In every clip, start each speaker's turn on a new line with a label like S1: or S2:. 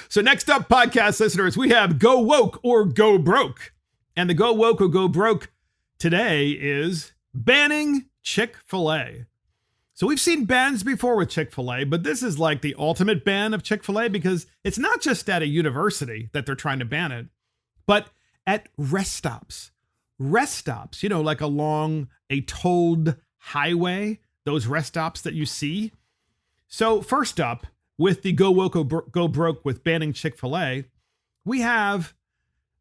S1: So next up, podcast listeners, we have Go Woke or Go Broke. And the Go Woke or Go Broke today is banning Chick-fil-A. So we've seen bans before with Chick-fil-A, but this is like the ultimate ban of Chick-fil-A because it's not just at a university that they're trying to ban it, but at rest stops. Rest stops, you know, like along a tolled highway, those rest stops that you see. So first up, with the Go Woke or Go Broke with banning Chick-fil-A, we have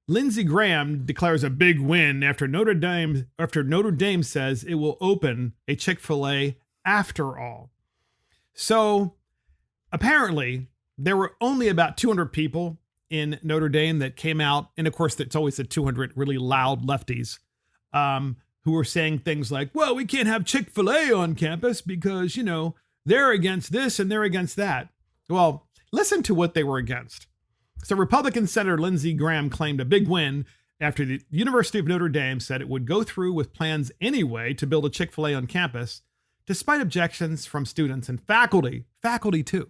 S1: Lindsey Graham declares a big win after Notre Dame says it will open a Chick-fil-A after all. So apparently there were only about 200 people in Notre Dame that came out. And of course, it's always the 200 really loud lefties who were saying things like, well, we can't have Chick-fil-A on campus because, you know, they're against this and they're against that. Well, listen to what they were against. So Republican Senator Lindsey Graham claimed a big win after the University of Notre Dame said it would go through with plans anyway to build a Chick-fil-A on campus, despite objections from students and faculty too.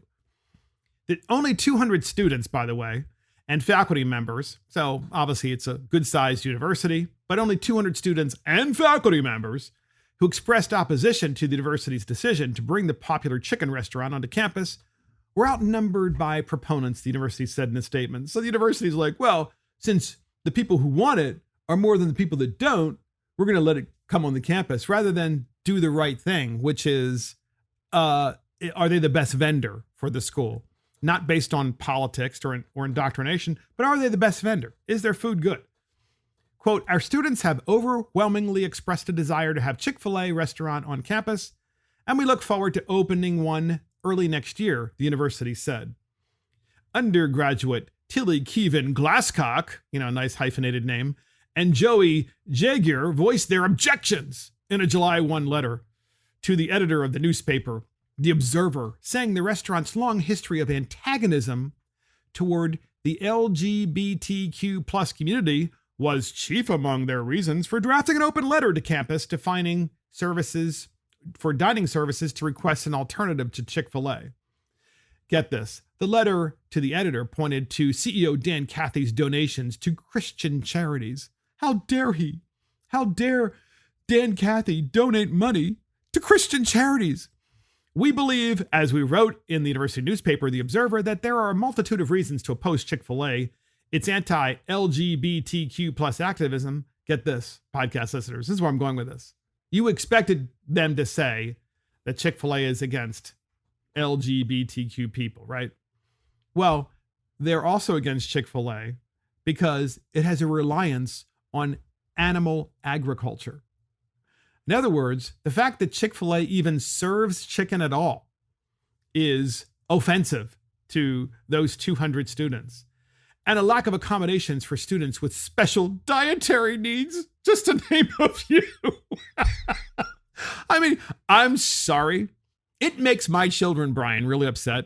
S1: Only 200 students, by the way, and faculty members. So obviously it's a good sized university, but only 200 students and faculty members who expressed opposition to the university's decision to bring the popular chicken restaurant onto campus were outnumbered by proponents, the university said in a statement. So the university's like, well, since the people who want it are more than the people that don't, we're going to let it come on the campus rather than do the right thing, which is, are they the best vendor for the school? Not based on politics or indoctrination, but are they the best vendor? Is their food good? Quote, our students have overwhelmingly expressed a desire to have Chick-fil-A restaurant on campus, and we look forward to opening one early next year, the university said. Undergraduate Tilly Kevin Glasscock, you know, a nice hyphenated name, and Joey Jagier voiced their objections in a July 1 letter to the editor of the newspaper, The Observer, saying the restaurant's long history of antagonism toward the LGBTQ plus community was chief among their reasons for drafting an open letter to campus defining services for dining services to request an alternative to Chick-fil-A. Get this. The letter to the editor pointed to CEO Dan Cathy's donations to Christian charities. How dare he? How dare Dan Cathy donate money to Christian charities? We believe, as we wrote in the university newspaper, The Observer, that there are a multitude of reasons to oppose Chick-fil-A. Its anti-LGBTQ plus activism. Get this, podcast listeners. This is where I'm going with this. You expected them to say that Chick-fil-A is against LGBTQ people, right? Well, they're also against Chick-fil-A because it has a reliance on animal agriculture. In other words, the fact that Chick-fil-A even serves chicken at all is offensive to those 200 students. And a lack of accommodations for students with special dietary needs, just to name a few. I mean, I'm sorry. It makes my children, Brian, really upset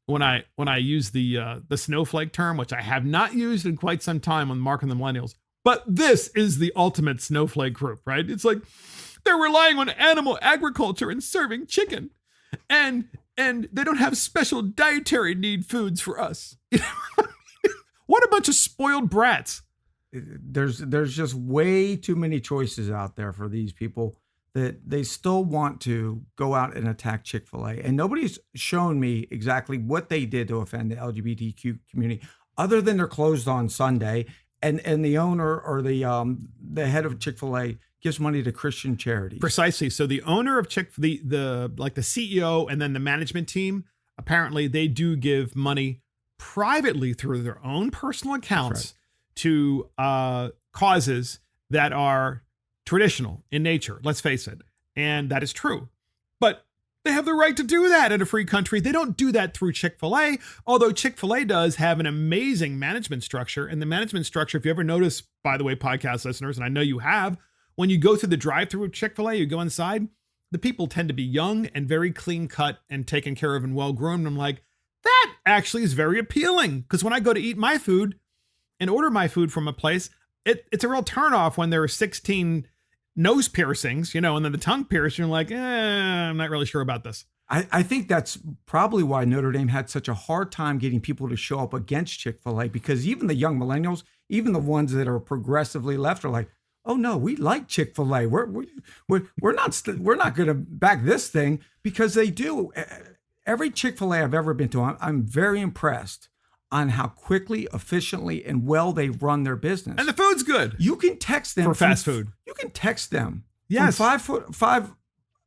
S1: when I use the snowflake term, which I have not used in quite some time on Mark and the Millennials. But this is the ultimate snowflake group, right? It's like they're relying on animal agriculture and serving chicken, and they don't have special dietary need foods for us. What a bunch of spoiled brats.
S2: There's just way too many choices out there for these people that they still want to go out and attack Chick-fil-A. And nobody's shown me exactly what they did to offend the LGBTQ community, other than they're closed on Sunday. And the owner or the head of Chick-fil-A gives money to Christian charities.
S1: Precisely. So the owner of the CEO and then the management team, apparently they do give money privately through their own personal accounts to causes that are traditional in nature. Let's face it. And that is true. But they have the right to do that in a free country. They don't do that through Chick-fil-A, although Chick-fil-A does have an amazing management structure. And the management structure, if you ever notice, by the way, podcast listeners, and I know you have, when you go through the drive-through of Chick-fil-A, you go inside, the people tend to be young and very clean cut and taken care of and well-groomed. I'm like, that actually is very appealing, because when I go to eat my food and order my food from a place, it's a real turnoff when there are 16 nose piercings, and then the tongue piercing. You're like, I'm not really sure about this.
S2: I think that's probably why Notre Dame had such a hard time getting people to show up against Chick-fil-A, because even the young millennials, even the ones that are progressively left, are like, oh no, we like Chick-fil-A. We're not going to back this thing, because they do. Every Chick-fil-A I've ever been to, I'm very impressed on how quickly, efficiently, and well they run their business.
S1: And the food's good.
S2: You can text them
S1: for fast food.
S2: You can text them.
S1: Yes.
S2: From 5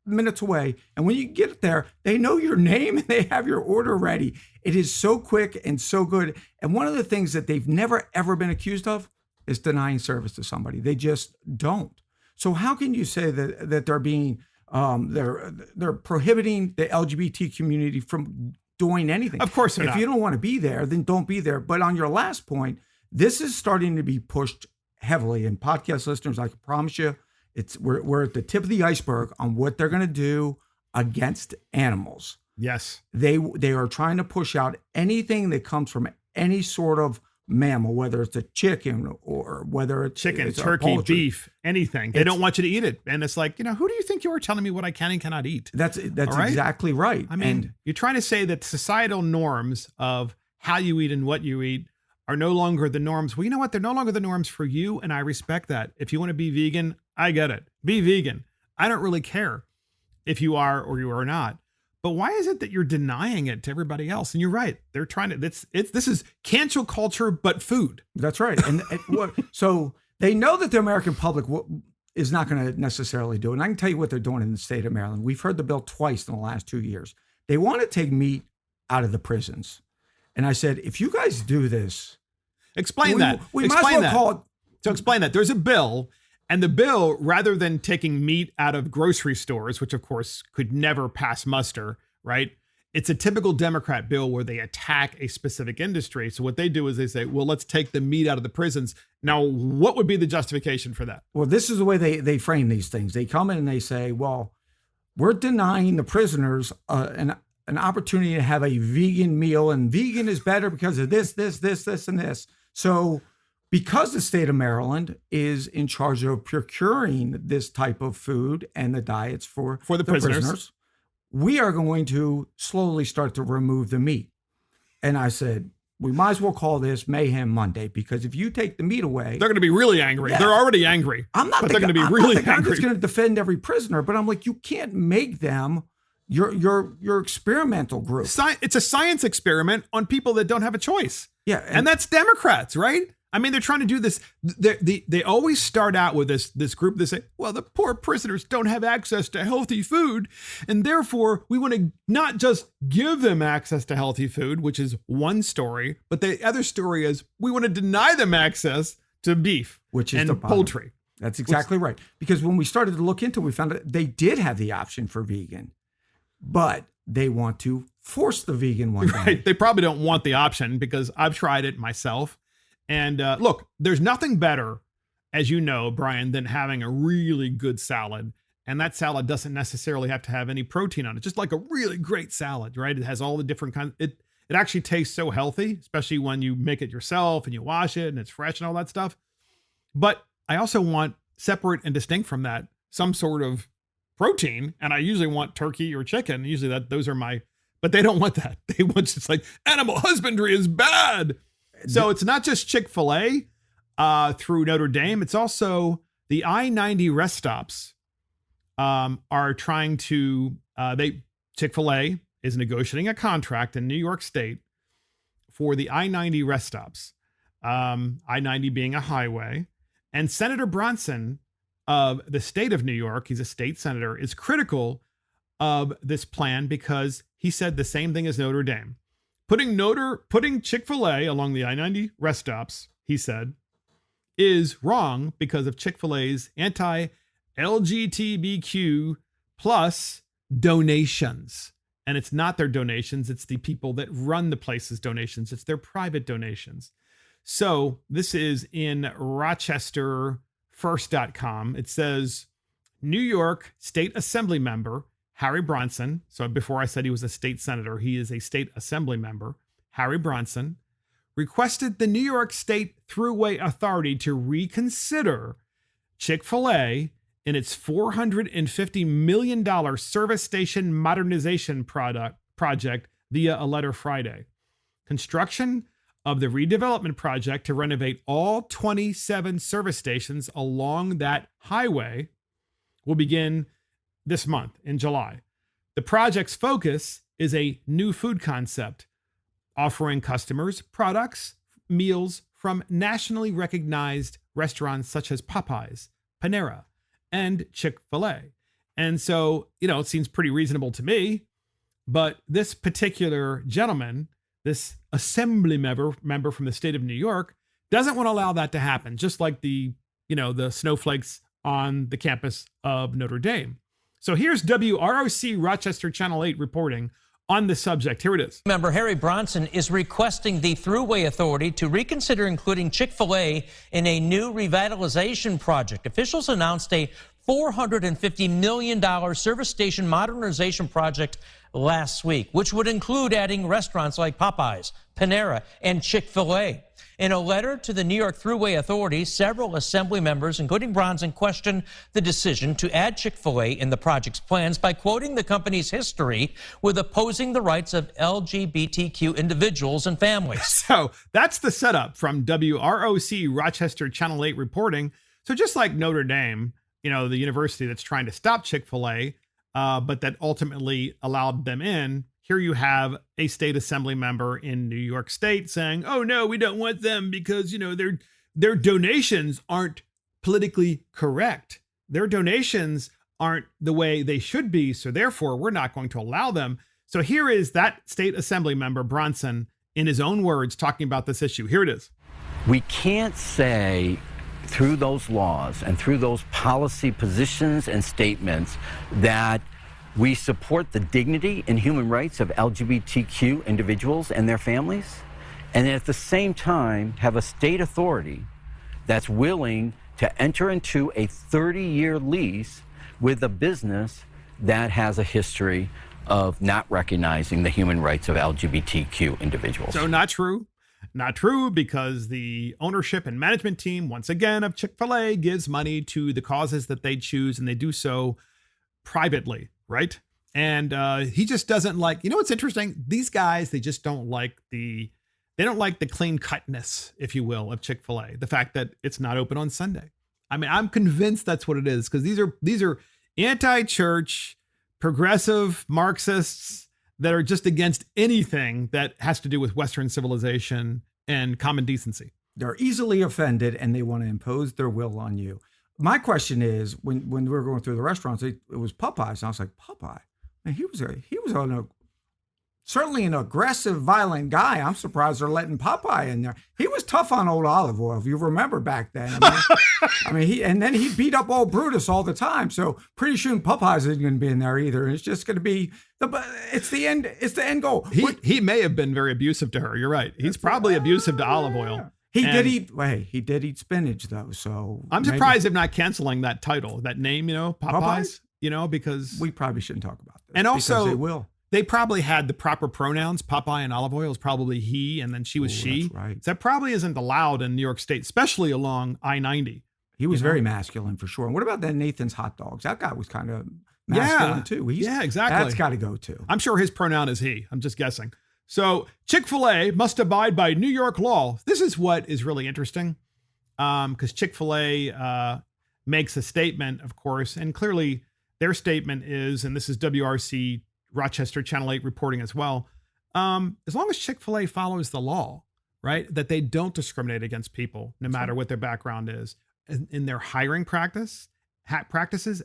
S2: minutes away, and when you get there, they know your name and they have your order ready. It is so quick and so good. And one of the things that they've never ever been accused of is denying service to somebody. They just don't. So how can you say that they're being they're prohibiting the LGBT community from doing anything?
S1: Of course they're not.
S2: If you don't want to be there, then don't be there. But on your last point, this is starting to be pushed heavily. And podcast listeners, I can promise you, we're at the tip of the iceberg on what they're going to do against animals.
S1: Yes.
S2: They are trying to push out anything that comes from any sort of mammal, whether it's a chicken or whether it's
S1: chicken,
S2: it's
S1: turkey, beef, anything. They don't want you to eat it. And it's like, who do you think you are telling me what I can and cannot eat?
S2: That's
S1: right?
S2: Exactly right.
S1: I mean, you're trying to say that societal norms of how you eat and what you eat are no longer the norms. Well, you know what? They're no longer the norms for you, and I respect that. If you want to be vegan, I get it. Be vegan. I don't really care if you are or you are not. But why is it that you're denying it to everybody else? And you're right. They're trying to, this is cancel culture, but food.
S2: That's right. So they know that the American public is not going to necessarily do it. And I can tell you what they're doing in the state of Maryland. We've heard the bill twice in the last 2 years. They want to take meat out of the prisons. And I said, if you guys do this,
S1: explain that.
S2: We might as well call it.
S1: So explain that. There's a bill. And the bill, rather than taking meat out of grocery stores, which of course could never pass muster, right? It's a typical Democrat bill where they attack a specific industry. So what they do is they say, well, let's take the meat out of the prisons. Now, what would be the justification for that?
S2: Well, this is the way they frame these things. They come in and they say, well, we're denying the prisoners an opportunity to have a vegan meal, and vegan is better because of this, and this. So because the state of Maryland is in charge of procuring this type of food and the diets for the prisoners, we are going to slowly start to remove the meat. And I said, we might as well call this Mayhem Monday, because if you take the meat away,
S1: they're going to be really angry. Yeah. They're already angry.
S2: They're going to be really angry. I'm just going to defend every prisoner, but I'm like, you can't make them your experimental group.
S1: It's a science experiment on people that don't have a choice.
S2: Yeah,
S1: and that's Democrats, right? I mean, they're trying to do this. They always start out with this group that say, well, the poor prisoners don't have access to healthy food, and therefore we want to not just give them access to healthy food, which is one story, but the other story is we want to deny them access to beef,
S2: which is
S1: and poultry.
S2: That's exactly right. Because when we started to look into it, we found out they did have the option for vegan, but they want to force the vegan one.
S1: Right. They probably don't want the option, because I've tried it myself. And look, there's nothing better, as you know, Brian, than having a really good salad. And that salad doesn't necessarily have to have any protein on it. Just like a really great salad, right? It has all the different kinds. It actually tastes so healthy, especially when you make it yourself and you wash it and it's fresh and all that stuff. But I also want, separate and distinct from that, some sort of protein. And I usually want turkey or chicken. Usually those are but they don't want that. They want just like, animal husbandry is bad. So it's not just Chick-fil-A through Notre Dame. It's also the I90 Rest Stops are trying to, Chick-fil-A is negotiating a contract in New York State for the I90 Rest Stops, I90 being a highway. And Senator Bronson of the state of New York, he's a state senator, is critical of this plan because he said the same thing as Notre Dame. Putting Chick-fil-A along the I-90 rest stops, he said, is wrong because of Chick-fil-A's anti-LGBTQ plus donations. And it's not their donations. It's the people that run the place's donations. It's their private donations. So this is in RochesterFirst.com. It says, New York State Assembly member Harry Bronson, so before I said he was a state senator, he is a state assembly member, Harry Bronson, requested the New York State Thruway Authority to reconsider Chick-fil-A in its $450 million service station modernization project via a letter Friday. Construction of the redevelopment project to renovate all 27 service stations along that highway will begin this month in July. The project's focus is a new food concept, offering customers products, meals from nationally recognized restaurants such as Popeyes, Panera, and Chick-Fil-A. And so, it seems pretty reasonable to me, but this particular gentleman, this assembly member from the state of New York, doesn't want to allow that to happen, just like the snowflakes on the campus of Notre Dame. So here's WROC Rochester Channel 8 reporting on the subject. Here it is.
S3: Member Harry Bronson is requesting the Thruway Authority to reconsider including Chick-fil-A in a new revitalization project. Officials announced a $450 million service station modernization project last week, which would include adding restaurants like Popeyes, Panera, and Chick-fil-A. In a letter to the New York Thruway Authority, several assembly members, including Bronson, questioned the decision to add Chick-fil-A in the project's plans by quoting the company's history with opposing the rights of LGBTQ individuals and families.
S1: So that's the setup from WROC Rochester Channel 8 reporting. So just like Notre Dame, the university that's trying to stop Chick-fil-A, but that ultimately allowed them in, here you have a state assembly member in New York State saying, oh, no, we don't want them because, their donations aren't politically correct. Their donations aren't the way they should be. So therefore, we're not going to allow them. So here is that state assembly member, Bronson, in his own words, talking about this issue. Here it is.
S4: We can't say through those laws and through those policy positions and statements that we support the dignity and human rights of LGBTQ individuals and their families, and at the same time have a state authority that's willing to enter into a 30-year lease with a business that has a history of not recognizing the human rights of LGBTQ individuals.
S1: So not true. Not true, because the ownership and management team, once again, of Chick-fil-A gives money to the causes that they choose, and they do so privately. Right. And he just doesn't like, what's interesting? These guys, they just don't like the clean cutness, if you will, of Chick-fil-A. The fact that it's not open on Sunday. I mean, I'm convinced that's what it is, because these are anti-church, progressive Marxists that are just against anything that has to do with Western civilization and common decency.
S2: They're easily offended and they want to impose their will on you. My question is, when we were going through the restaurants, it was Popeyes. And I was like, Popeye? Man, he was certainly an aggressive, violent guy. I'm surprised they're letting Popeye in there. He was tough on old Olive Oil, if you remember back then. He beat up old Brutus all the time. So pretty soon Popeyes isn't going to be in there either. It's just going to be it's the end. It's the end goal.
S1: He may have been very abusive to her. You're right. He's probably abusive to Olive Oil.
S2: He did eat spinach though. So
S1: I'm surprised they're not canceling that title, that name, Popeyes, because
S2: we probably shouldn't talk about this.
S1: And also
S2: they will.
S1: They probably had the proper pronouns. Popeye and Olive Oil is probably he, and then she was she.
S2: That's right.
S1: So that probably isn't allowed in New York State, especially along I90.
S2: He was very masculine for sure. And what about then Nathan's Hot Dogs? That guy was kind of masculine too.
S1: Exactly.
S2: That's got to go too.
S1: I'm sure his pronoun is he. I'm just guessing. So Chick-fil-A must abide by New York law. This is what is really interesting, because Chick-fil-A makes a statement, of course, and clearly their statement is, and this is WRC Rochester Channel 8 reporting as well, as long as Chick-fil-A follows the law, right, that they don't discriminate against people, no matter what their background is, in their hiring practices,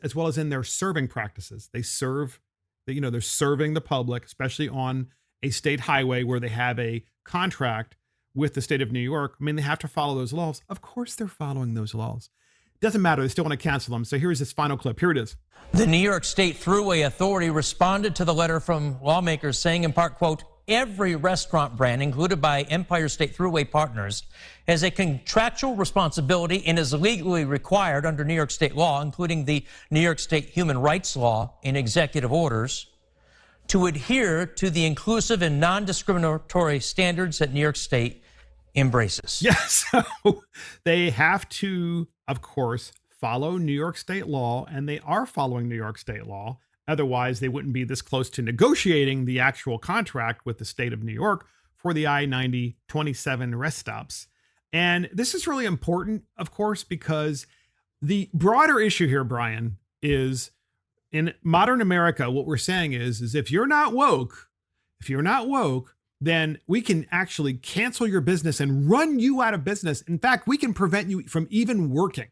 S1: as well as in their serving practices. They're serving the public, especially on a state highway where they have a contract with the state of New York. I mean, they have to follow those laws. Of course they're following those laws. Doesn't matter. They still want to cancel them. So here's this final clip. Here it is.
S3: The New York State Thruway Authority responded to the letter from lawmakers saying, in part, quote, every restaurant brand included by Empire State Thruway partners has a contractual responsibility and is legally required under New York State law, including the New York State Human Rights Law and executive orders, to adhere to the inclusive and non-discriminatory standards that New York State embraces.
S1: Yes. So they have to, of course, follow New York state law, and they are following New York state law. Otherwise, they wouldn't be this close to negotiating the actual contract with the state of New York for the I90 27 rest stops. And this is really important, of course, because the broader issue here, Brian, is in modern America, what we're saying is if you're not woke, then we can actually cancel your business and run you out of business. In fact, we can prevent you from even working.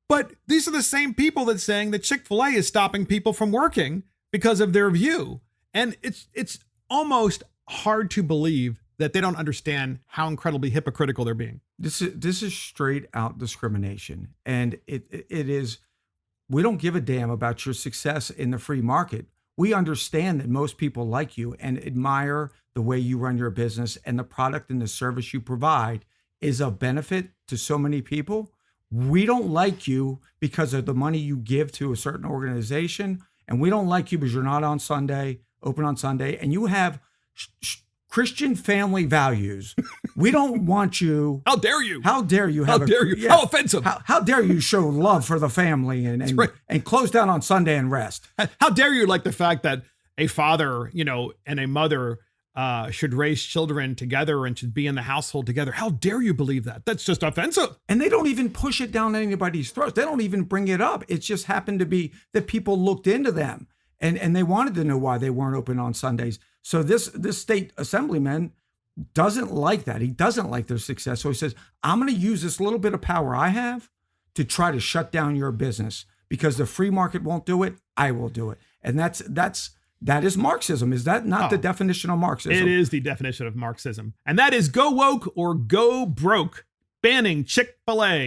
S1: But these are the same people that's saying that Chick-fil-A is stopping people from working because of their view. And it's almost hard to believe that they don't understand how incredibly hypocritical they're being.
S2: This is straight out discrimination. And it is, we don't give a damn about your success in the free market. We understand that most people like you and admire the way you run your business, and the product and the service you provide is of benefit to so many people. We don't like you because of the money you give to a certain organization. And we don't like you because you're not on Sunday, open on Sunday, and you have Christian family values. We don't want you.
S1: How dare you?
S2: How dare you?
S1: How dare you? Yeah. How offensive.
S2: How dare you show love for the family and close down on Sunday and rest?
S1: How dare you like the fact that a father, and a mother should raise children together and should be in the household together. How dare you believe that? That's just offensive.
S2: And they don't even push it down anybody's throats. They don't even bring it up. It just happened to be that people looked into them and they wanted to know why they weren't open on Sundays. So this state assemblyman doesn't like that. He doesn't like their success. So he says, I'm going to use this little bit of power I have to try to shut down your business because the free market won't do it. I will do it. And that is Marxism. Is that not the definition of Marxism?
S1: It is the definition of Marxism. And that is go woke or go broke, banning Chick-fil-A.